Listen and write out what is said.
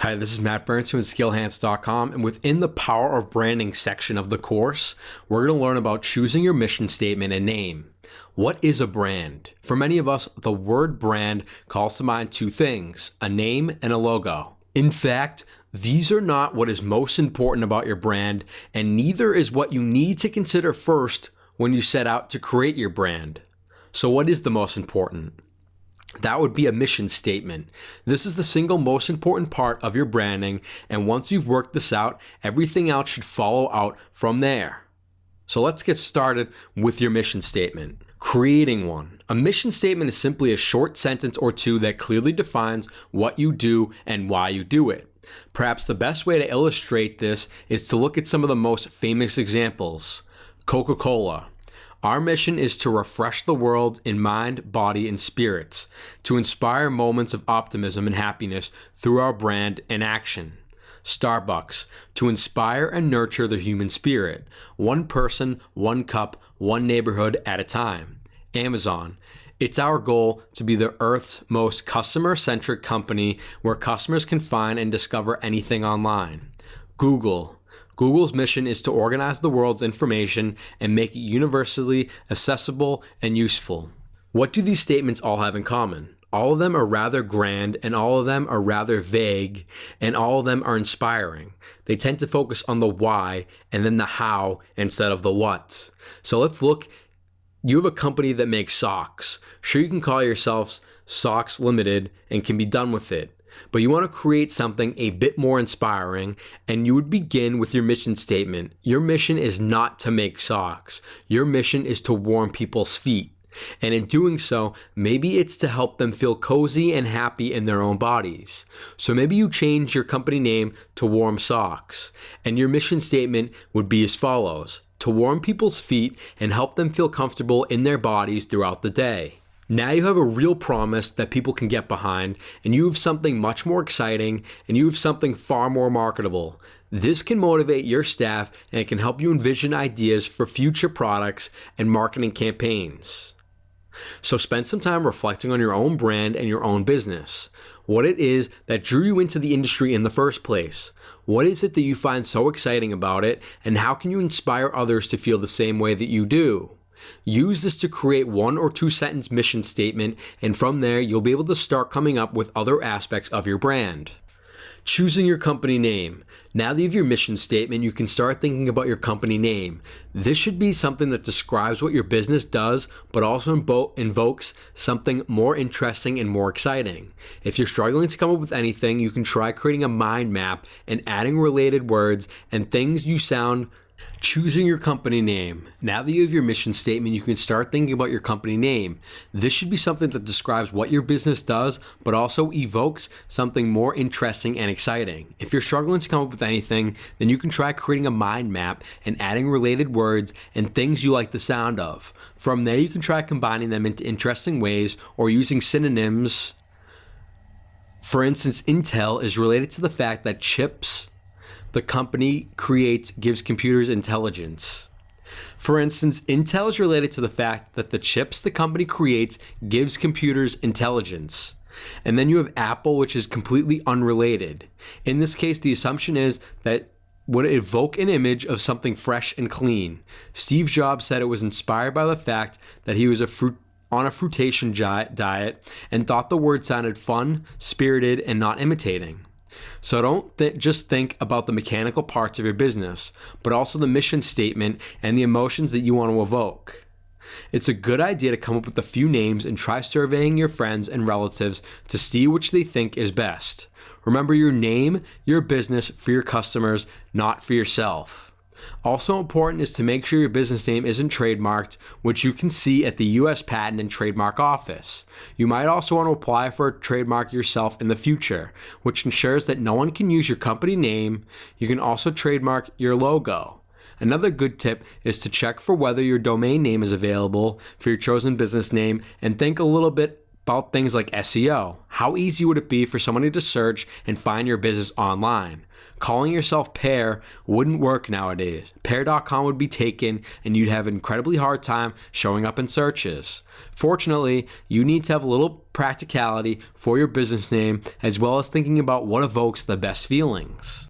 Hi, this is Matt Burns from Skillhance.com, and within the Power of Branding section of the course, we're going to learn about choosing your mission statement and name. What is a brand? For many of us, the word brand calls to mind two things, a name and a logo. In fact, these are not what is most important about your brand, and neither is what you need to consider first when you set out to create your brand. So what is the most important? That would be a mission statement. This is the single most important part of your branding, and once you've worked this out, everything else should follow out from there. So let's get started with your mission statement. Creating one. A mission statement is simply a short sentence or two that clearly defines what you do and why you do it. Perhaps the best way to illustrate this is to look at some of the most famous examples. Coca-Cola. Our mission is to refresh the world in mind, body, and spirits, to inspire moments of optimism and happiness through our brand and action. Starbucks, to inspire and nurture the human spirit, one person, one cup, one neighborhood at a time. Amazon, it's our goal to be the Earth's most customer-centric company where customers can find and discover anything online. Google's mission is to organize the world's information and make it universally accessible and useful. What do these statements all have in common? All of them are rather grand, and all of them are rather vague, and all of them are inspiring. They tend to focus on the why and then the how instead of the what. So let's look. You have a company that makes socks. Sure, you can call yourselves Socks Limited and can be done with it. But you want to create something a bit more inspiring, and you would begin with your mission statement. Your mission is not to make socks. Your mission is to warm people's feet. And in doing so, maybe it's to help them feel cozy and happy in their own bodies. So maybe you change your company name to Warm Socks, and your mission statement would be as follows: to warm people's feet and help them feel comfortable in their bodies throughout the day. Now you have a real promise that people can get behind, and you have something much more exciting, and you have something far more marketable. This can motivate your staff, and it can help you envision ideas for future products and marketing campaigns. So spend some time reflecting on your own brand and your own business. What it is that drew you into the industry in the first place. What is it that you find so exciting about it, and how can you inspire others to feel the same way that you do? Use this to create one or two sentence mission statement, and from there you'll be able to start coming up with other aspects of your brand. Choosing your company name. Now that you have your mission statement, you can start thinking about your company name. This should be something that describes what your business does, but also invokes something more interesting and more exciting. If you're struggling to come up with anything, you can try creating a mind map and adding related words and things you sound. Choosing your company name. Now that you have your mission statement, you can start thinking about your company name. This should be something that describes what your business does, but also evokes something more interesting and exciting. If you're struggling to come up with anything, then you can try creating a mind map and adding related words and things you like the sound of. From there, you can try combining them into interesting ways or using synonyms. For instance, Intel is related to the fact that chips the company creates gives computers intelligence. For instance, Intel is related to the fact that the chips the company creates gives computers intelligence. And then you have Apple, which is completely unrelated. In this case, the assumption is that would evoke an image of something fresh and clean. Steve Jobs said it was inspired by the fact that he was on a fruitation diet and thought the word sounded fun, spirited, and not imitating. So don't just think about the mechanical parts of your business, but also the mission statement and the emotions that you want to evoke. It's a good idea to come up with a few names and try surveying your friends and relatives to see which they think is best. Remember, your name, your business for your customers, not for yourself. Also important is to make sure your business name isn't trademarked, which you can see at the U.S. Patent and Trademark Office. You might also want to apply for a trademark yourself in the future, which ensures that no one can use your company name. You can also trademark your logo. Another good tip is to check for whether your domain name is available for your chosen business name and think a little bit about things like SEO. How easy would it be for somebody to search and find your business online? Calling yourself Pear wouldn't work nowadays. Pear.com would be taken and you'd have an incredibly hard time showing up in searches. Fortunately, you need to have a little practicality for your business name as well as thinking about what evokes the best feelings.